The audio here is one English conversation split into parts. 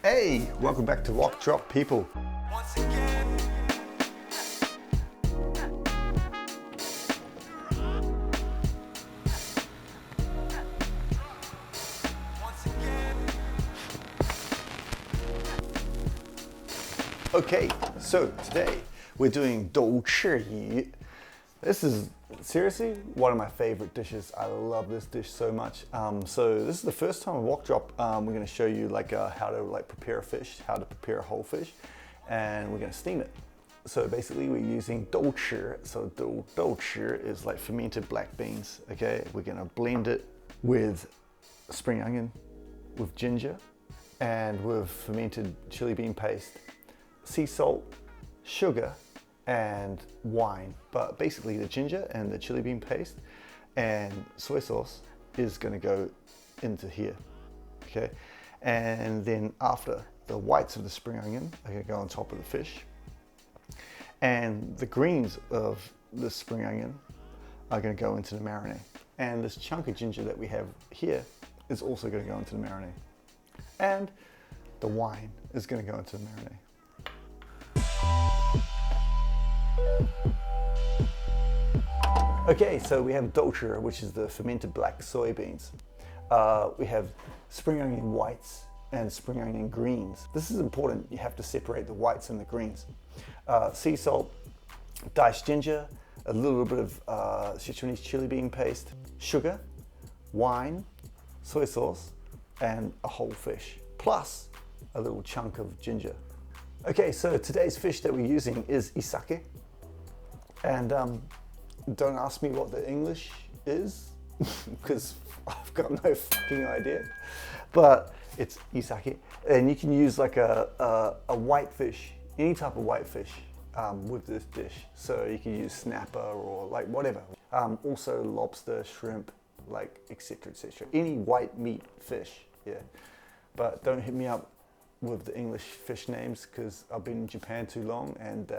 Hey, welcome back to Wok Drop People. Once again. Once again. Okay, so today we're doing Dòuchǐ. This is seriously one of my favorite dishes. I love this dish so much. So this is the first time on Wok Drop. We're going to show you how to prepare a fish, how to prepare a whole fish, and we're going to steam it. So basically we're using Dòuchǐ. So Dòuchǐ is like fermented black beans. Okay, we're going to blend it with spring onion, with ginger, and with fermented chili bean paste, sea salt, sugar, and wine. But basically the ginger and the chili bean paste and soy sauce is going to go into here. Okay, and then after, the whites of the spring onion are going to go on top of the fish, and the greens of the spring onion are going to go into the marinade, and this chunk of ginger that we have here is also going to go into the marinade, and the wine is going to go into the marinade. Okay, so we have Dòuchǐ, which is the fermented black soybeans. We have spring onion whites and spring onion greens. This is important. You have to separate the whites and the greens. Sea salt, diced ginger, a little bit of Sichuan chili bean paste, sugar, wine, soy sauce, and a whole fish, plus a little chunk of ginger. Okay, so today's fish that we're using is isaki, and don't ask me what the English is, because I've got no fucking idea, but it's isaki, and you can use like a white fish, any type of white fish with this dish. So you can use snapper or like whatever. Also lobster, shrimp, like etc, etc. Any white meat fish, yeah. But don't hit me up with the English fish names, because I've been in Japan too long and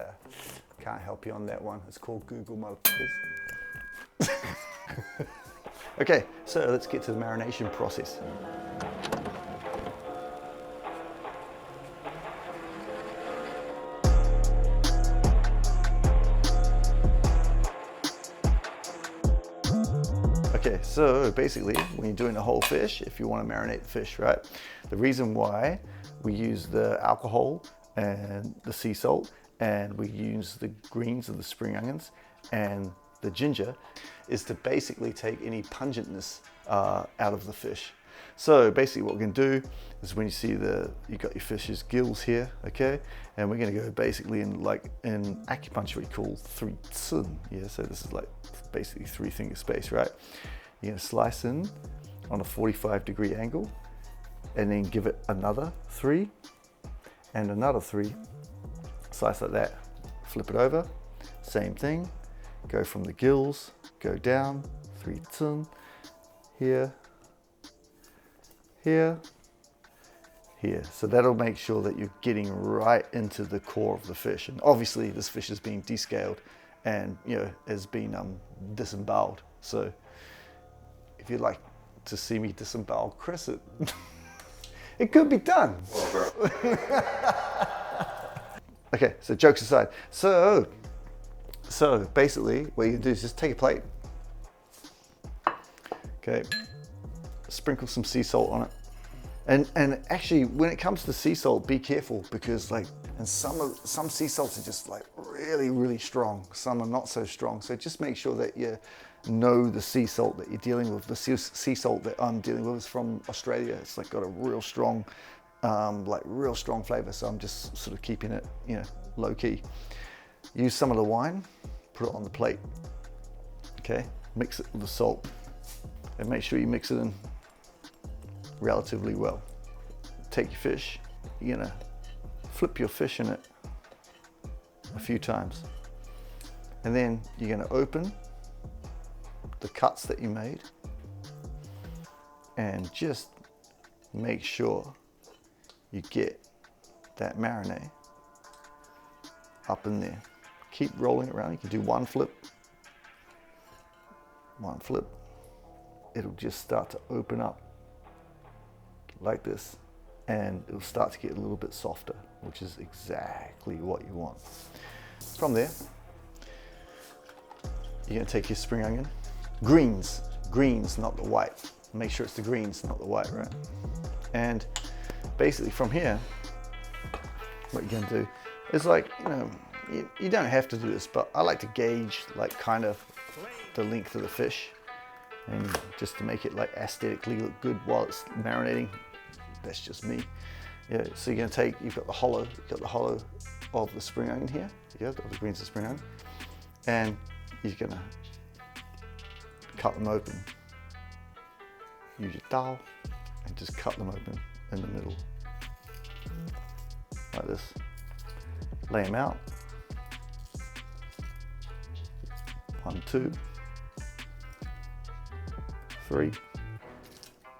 can't help you on that one. It's called Google, motherfuckers. Okay, so let's get to the marination process. Okay, so basically when you're doing a whole fish, if you want to marinate the fish, right? The reason why we use the alcohol and the sea salt, and we use the greens of the spring onions and the ginger, is to basically take any pungentness out of the fish. So basically what we're going to do is, when you see you got your fish's gills here, okay, and we're going to go basically in acupuncture we call 3 tsun, yeah, so this is like basically 3 finger space, right? You're going to slice in on a 45-degree angle, and then give it another 3 and another 3, slice like that, flip it over, same thing, go from the gills, go down 3 tsun, here, here, here. So that'll make sure that you're getting right into the core of the fish. And obviously this fish is being descaled and, you know, has been disemboweled. So if you'd like to see me disembowel Chris, it could be done. Okay, so jokes aside. So basically what you do is just take a plate. Okay, sprinkle some sea salt on it. And actually, when it comes to sea salt, be careful, because some sea salts are just like really, really strong. Some are not so strong. So just make sure that you know the sea salt that you're dealing with. The sea salt that I'm dealing with is from Australia. It's like got a real strong, real strong flavor. So I'm just sort of keeping it, you know, low key. Use some of the wine, put it on the plate. Okay, mix it with the salt, and make sure you mix it in relatively well. Take your fish, you're gonna flip your fish in it a few times, and then you're gonna open the cuts that you made, and just make sure you get that marinade up in there. Keep rolling it around. You can do one flip. It'll just start to open up like this. and it'll start to get a little bit softer, which is exactly what you want. From there, you're gonna take your spring onion, greens, not the white. Make sure it's the greens, not the white, right? And basically from here, what you're gonna do is like, you don't have to do this, but I like to gauge like kind of the length of the fish, and just to make it like aesthetically look good while it's marinating. That's just me. Yeah, so you're gonna take, you've got the hollow of the spring onion here, of the greens of spring onion, and you're gonna cut them open. Use your dao and just cut them open in the middle, like this. Lay them out. 1, 2, 3.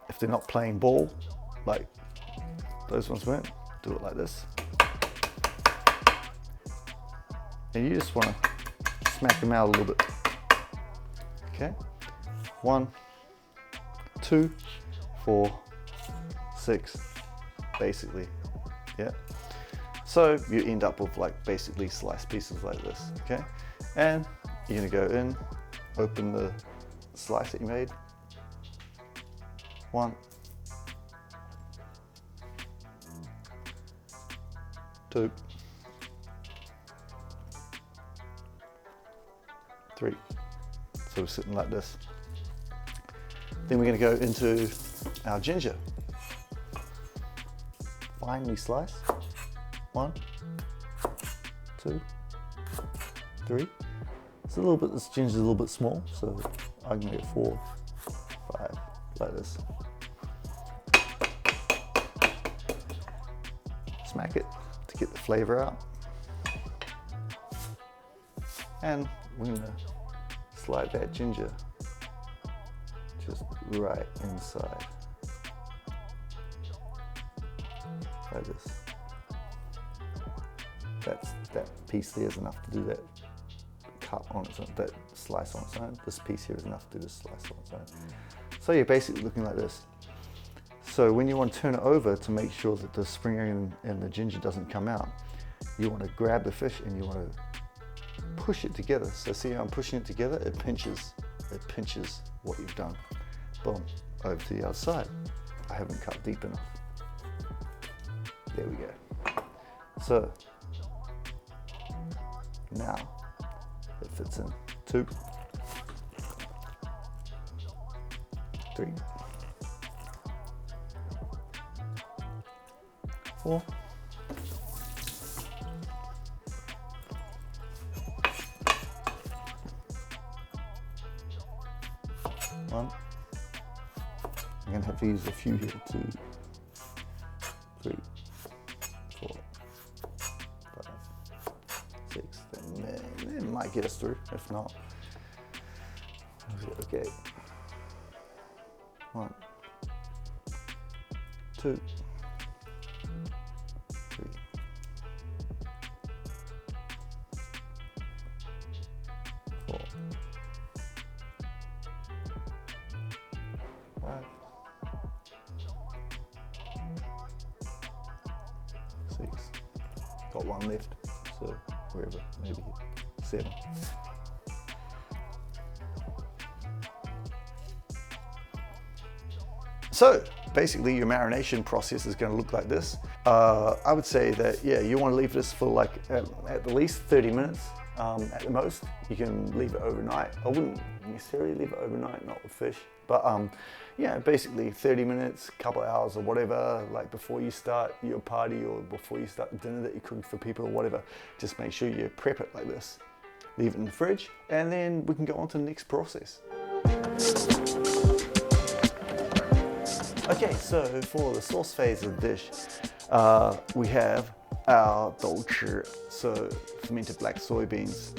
If they're not playing ball, like those ones weren't, do it like this. And you just want to smack them out a little bit. Okay? 1, 2, 4, 6, basically. Yeah. So you end up with like basically sliced pieces like this. Okay? And you're gonna go in, open the slice that you made. 1, 2, 3. So we're sitting like this. Then we're going to go into our ginger. Finely slice. 1, 2, 3. It's a little bit, this ginger's a little bit small, so I'm going to go 4, 5, like this. Smack it to get the flavor out. And we're going to slide that ginger just right inside, like this. That piece there is enough to do that cut on its own, that slice on its own. This piece here is enough to do this slice on its own. So you're basically looking like this. So when you want to turn it over to make sure that the spring onion and the ginger doesn't come out, you want to grab the fish and you want to push it together. So see how I'm pushing it together? It pinches what you've done. Boom, over to the other side. I haven't cut deep enough. There we go. So now it fits in. 2, 3, 4. 1. I'm gonna have to use a few here. 2, 3, 4, 5, 6. That might get us through. If not, okay. 1, 2, 3, 4, 5, 6. Got 1 left, so wherever, maybe 7. So basically your marination process is going to look like this. I would say that, yeah, you want to leave this for like at the least 30 minutes. At the most, you can leave it overnight. I wouldn't necessarily leave it overnight, not with fish, but yeah, basically 30 minutes, couple of hours or whatever, like before you start your party or before you start the dinner that you're cooking for people or whatever. Just make sure you prep it like this. Leave it in the fridge, and then we can go on to the next process. Okay, so for the sauce phase of the dish, we have our Dòuchǐ, so fermented black soybeans.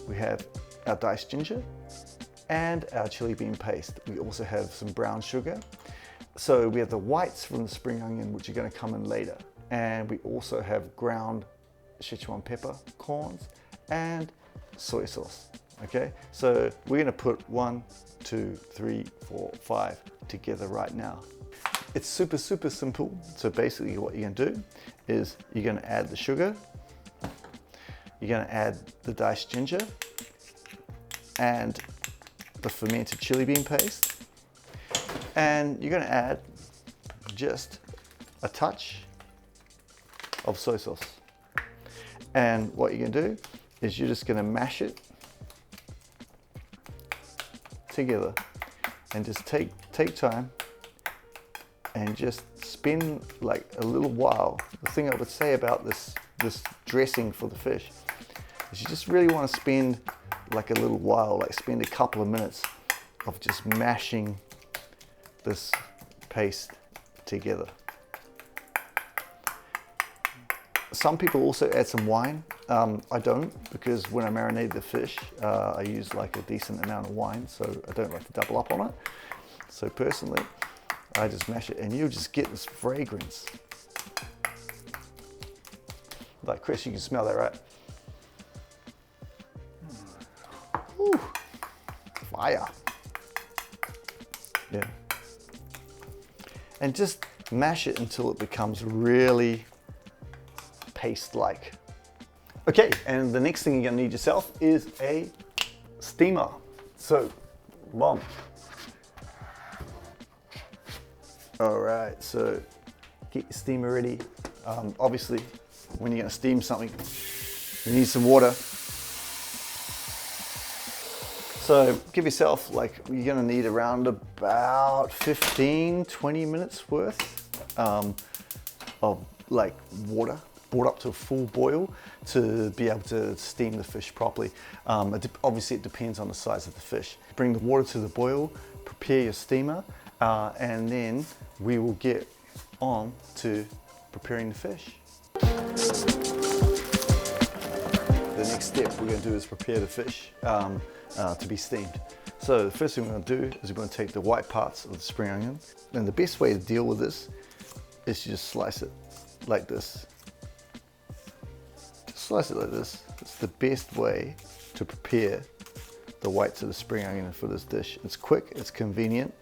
We have our diced ginger and our chili bean paste. We also have some brown sugar. So we have the whites from the spring onion, which are going to come in later. And we also have ground Sichuan peppercorns and soy sauce. Okay, so we're going to put 1, 2, 3, 4, 5 together right now. It's super simple. So basically what you're gonna do is you're gonna add the sugar, you're gonna add the diced ginger and the fermented chili bean paste, and you're gonna add just a touch of soy sauce. And what you're gonna do is you're just gonna mash it together and just take time and just spend like a little while. The thing I would say about this dressing for the fish is you just really want to spend like a little while, like spend a couple of minutes of just mashing this paste together. Some people also add some wine. I don't, because when I marinate the fish, I use like a decent amount of wine, so I don't like to double up on it. So personally, I just mash it and you just get this fragrance. Like Chris, you can smell that, right? Ooh, fire. Yeah. And just mash it until it becomes really paste-like. Okay, and the next thing you're gonna need yourself is a steamer. So, boom. All right, so get your steamer ready. Obviously, when you're gonna steam something, you need some water. So give yourself, like, you're gonna need around about 15-20 minutes worth of like water brought up to a full boil to be able to steam the fish properly. Obviously it depends on the size of the fish. Bring the water to the boil, prepare your steamer, and then we will get on to preparing the fish. The next step we're going to do is prepare the fish to be steamed. So the first thing we're going to do is we're going to take the white parts of the spring onion, and the best way to deal with this is to just slice it like this. Just slice it like this. It's the best way to prepare the whites of the spring onion for this dish. It's quick, it's convenient,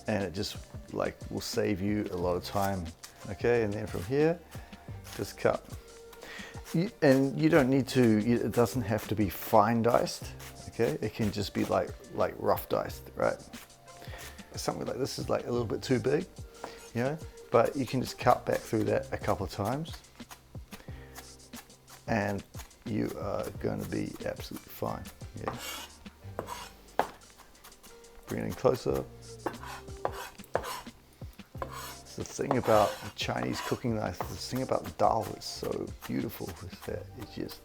and it just like will save you a lot of time. Okay, and then from here, just cut. And you don't need to, it doesn't have to be fine diced, okay? It can just be like rough diced, right? Something like this is like a little bit too big, you know? But you can just cut back through that a couple of times and you are going to be absolutely fine, yeah? Bring it in closer. The thing about the Chinese cooking knife, the thing about the dal is so beautiful is that it just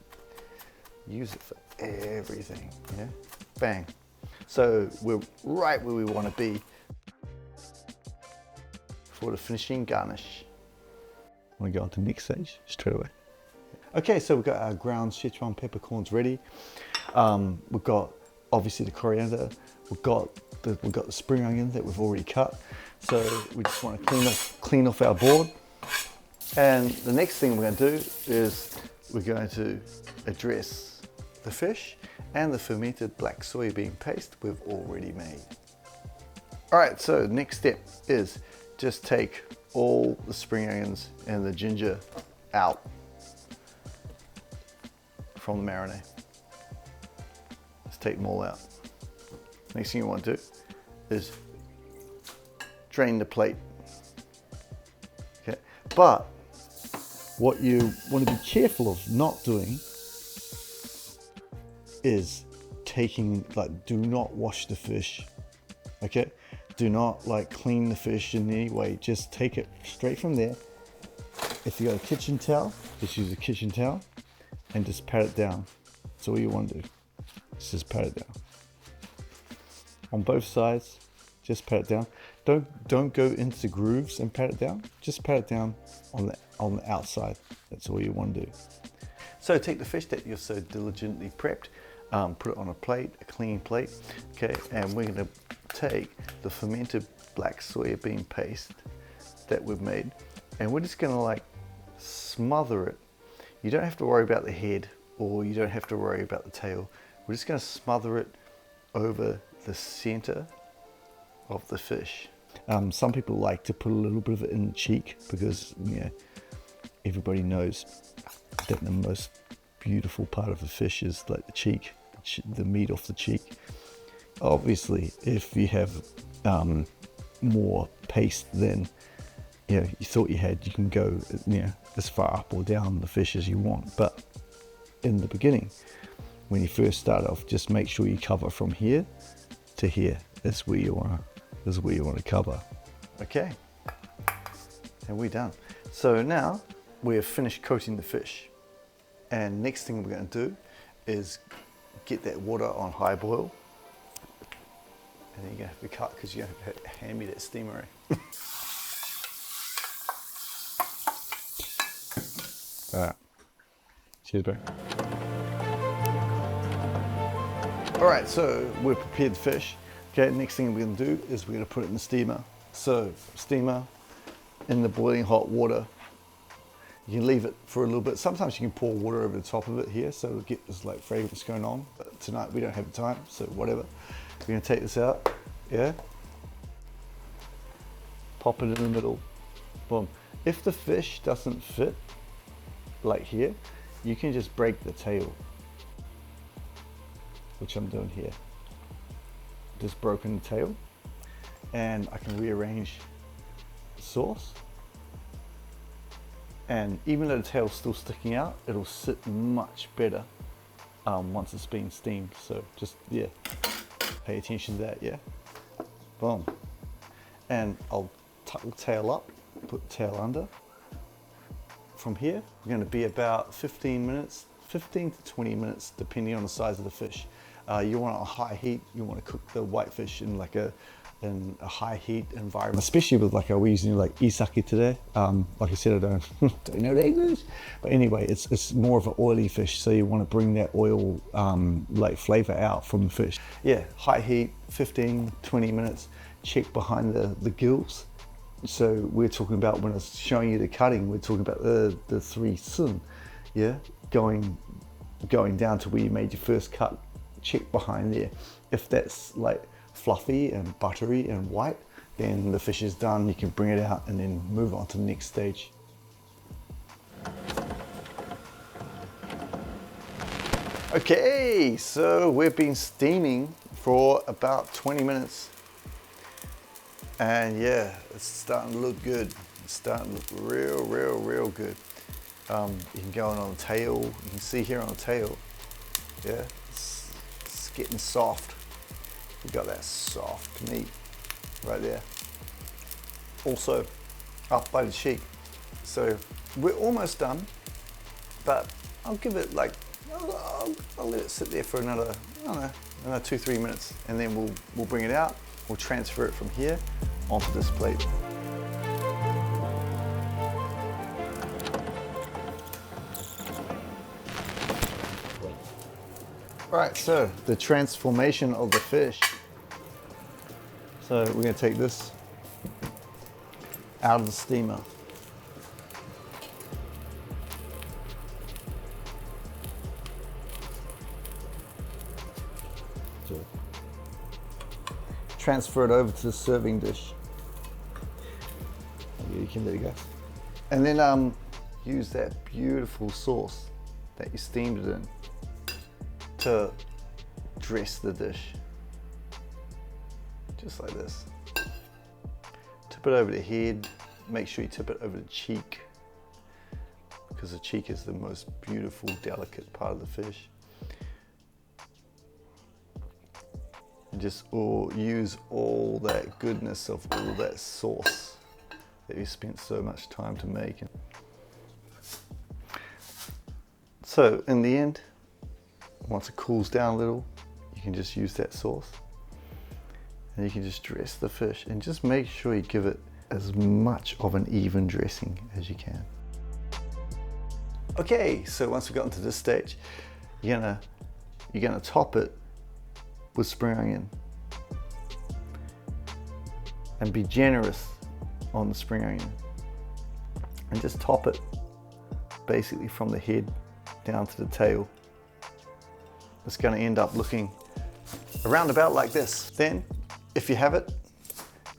use it for everything, yeah? Bang. So we're right where we want to be for the finishing garnish. Want to go on to the next stage straight away. Okay, so we've got our ground Sichuan peppercorns ready. We've got obviously the coriander. We've got the spring onion that we've already cut. So we just want to clean off our board. And the next thing we're going to do is we're going to address the fish and the fermented black soybean paste we've already made. All right, so next step is just take all the spring onions and the ginger out from the marinade. Just take them all out. Next thing you want to do is drain the plate. Okay, but what you want to be careful of not doing is do not wash the fish. Okay, do not like clean the fish in any way. Just take it straight from there. If you got a kitchen towel, just use a kitchen towel and just pat it down. That's all you want to do. Just pat it down on both sides. Just pat it down. Don't go into the grooves and pat it down. Just pat it down on the outside. That's all you want to do. So take the fish that you've so diligently prepped, put it on a plate, a clean plate. Okay, and we're going to take the fermented black soybean paste that we've made, and we're just going to like smother it. You don't have to worry about the head, or you don't have to worry about the tail. We're just going to smother it over the center of the fish. Some people like to put a little bit of it in the cheek because, you know, everybody knows that the most beautiful part of the fish is like the cheek, the meat off the cheek. Obviously, if you have more paste than, you know, you thought you had, you can go, you know, as far up or down the fish as you want. But in the beginning, when you first start off, just make sure you cover from here to here. That's where you want to cover. Okay, and we're done. So now we have finished coating the fish, and next thing we're going to do is get that water on high boil, and then you're going to have to cut because you're going to hand me that steamer. All right, cheers, bro. All right, so we've prepared the fish. Okay, next thing we're going to do is we're going to put it in the steamer. So steamer in the boiling hot water. You can leave it for a little bit. Sometimes you can pour water over the top of it here, so it'll get this like fragrance going on. But tonight we don't have the time, so whatever. We're going to take this out. Yeah. Pop it in the middle. Boom. If the fish doesn't fit, like here, you can just break the tail, which I'm doing here. Just broken the tail, and I can rearrange the sauce, and even though the tail's still sticking out, it'll sit much better once it's been steamed. So just, yeah, pay attention to that. Yeah, boom. And I'll tuck the tail up, put the tail under. From here, we're going to be about 15 minutes, 15 to 20 minutes, depending on the size of the fish. You want it on high heat. You want to cook the whitefish in like a high heat environment, especially with like we're using like isaki today. Like I said, I don't know the English, but anyway, it's more of an oily fish, so you want to bring that oil like flavor out from the fish. Yeah, high heat, 15-20 minutes. Check behind the gills. So we're talking about, when I was showing you the cutting, we're talking about the 3 sun, yeah, going down to where you made your first cut. Check behind there. If that's like fluffy and buttery and white, then the fish is done. You can bring it out and then move on to the next stage. Okay, so we've been steaming for about 20 minutes. And yeah, it's starting to look good. It's starting to look real good. You can go on the tail. You can see here on the tail, yeah, it's getting soft. We got that soft meat right there. Also up by the cheek. So we're almost done, but I'll give it like, I'll let it sit there for another, I don't know, another 2-3 minutes, and then we'll bring it out. We'll transfer it from here onto this plate. All right, so the transformation of the fish. So we're going to take this out of the steamer. Transfer it over to the serving dish. You can, there you go. And then use that beautiful sauce that you steamed it in to dress the dish. Just like this. Tip it over the head. Make sure you tip it over the cheek, because the cheek is the most beautiful, delicate part of the fish. And just use all that goodness of all that sauce that you spent so much time to make. So in the end, once it cools down a little, you can just use that sauce and you can just dress the fish, and just make sure you give it as much of an even dressing as you can. Okay, so once we've gotten to this stage, you're gonna top it with spring onion, and be generous on the spring onion, and just top it basically from the head down to the tail. It's going to end up looking around about like this. Then, if you have it,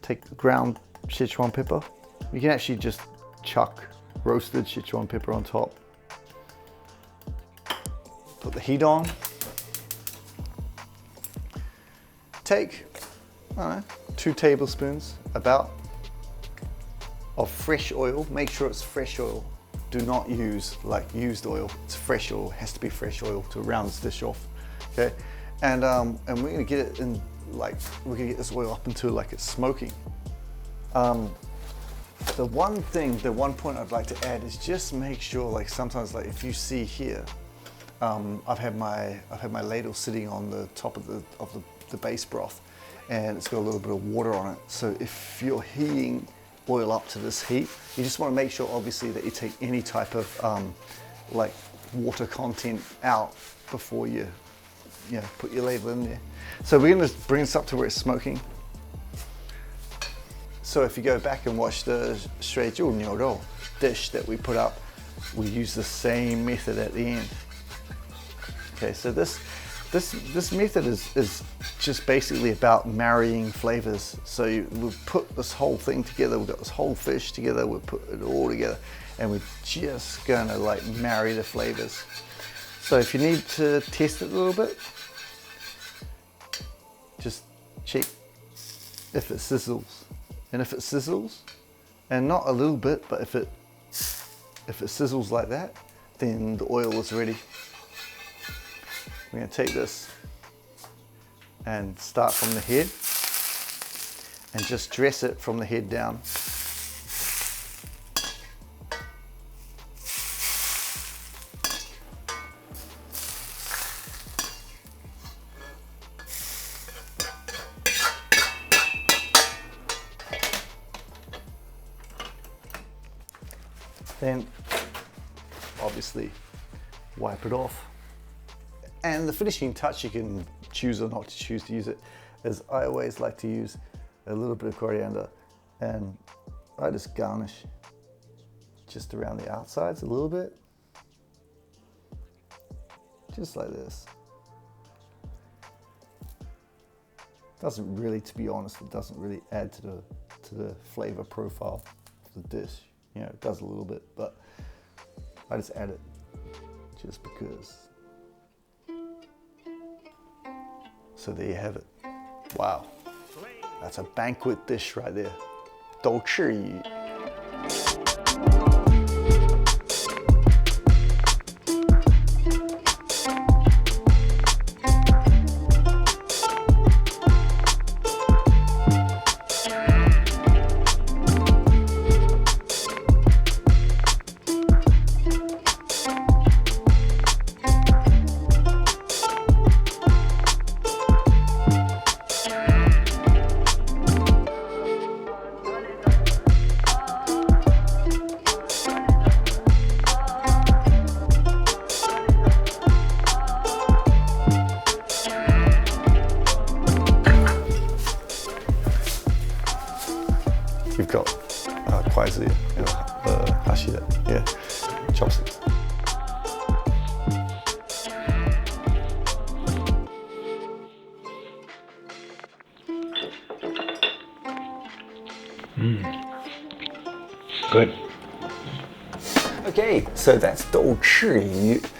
take the ground Sichuan pepper. You can actually just chuck roasted Sichuan pepper on top. Put the heat on. Take, I don't know, 2 tablespoons about of fresh oil. Make sure it's fresh oil. Do not use like used oil. It's fresh oil. It has to be fresh oil to round this dish off. Okay, and we're gonna get it in like we're gonna get this oil up until like it's smoking. The one point I'd like to add is just make sure, like sometimes, like if you see here, I've had my ladle sitting on the top of the base broth, and it's got a little bit of water on it. So if you're heating oil up to this heat, you just want to make sure, obviously, that you take any type of like water content out before you put your ladle in there. So we're going to bring this up to where it's smoking. So if you go back and watch the 水煮牛肉 dish that we put up, we use the same method at the end. Okay, so this method is just basically about marrying flavors. So we'll put this whole thing together, we've got this whole fish together, we'll put it all together, and we're just gonna like marry the flavors. So if you need to test it a little bit, just check if it sizzles. And if it sizzles, and not a little bit, but if it sizzles like that, then the oil is ready. We're going to take this and start from the head and just dress it from the head down. Then obviously wipe it off. And the finishing touch, you can choose or not to choose to use it, is I always like to use a little bit of coriander, and I just garnish just around the outsides a little bit, just like this. Doesn't really, to be honest, it doesn't really add to the flavor profile of the dish. You know, it does a little bit, but I just add it just because. So there you have it. Wow, that's a banquet dish right there. Dòuchǐ. You've got quasi hashi, yeah, chopsticks. Good. Okay, so that's Dòuchǐ.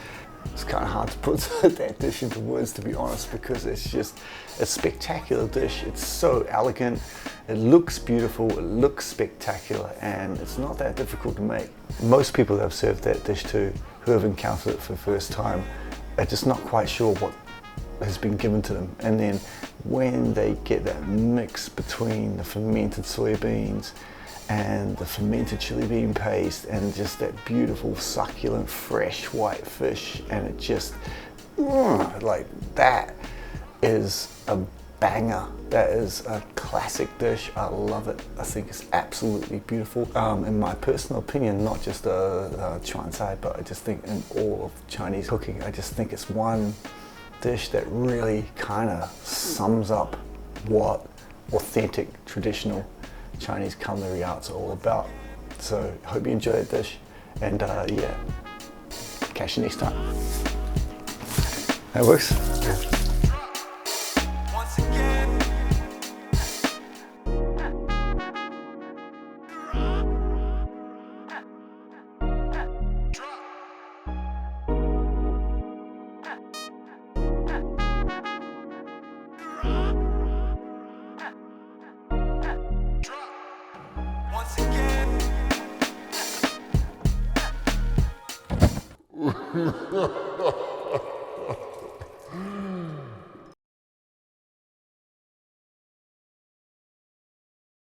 It's kind of hard to put that dish into words, to be honest, because it's just a spectacular dish. It's so elegant, it looks beautiful, it looks spectacular, and it's not that difficult to make. Most people that have served that dish to, who have encountered it for the first time, are just not quite sure what has been given to them. And then when they get that mix between the fermented soybeans and the fermented chili bean paste and just that beautiful succulent fresh white fish, and it just like that is a banger. That is a classic dish. I love it. I think it's absolutely beautiful. In my personal opinion, not just Chuan Cai, but I just think in all of Chinese cooking, I just think it's one dish that really kind of sums up what authentic traditional Chinese culinary arts are all about. So I hope you enjoy that dish, and yeah, catch you next time. That works. Once again.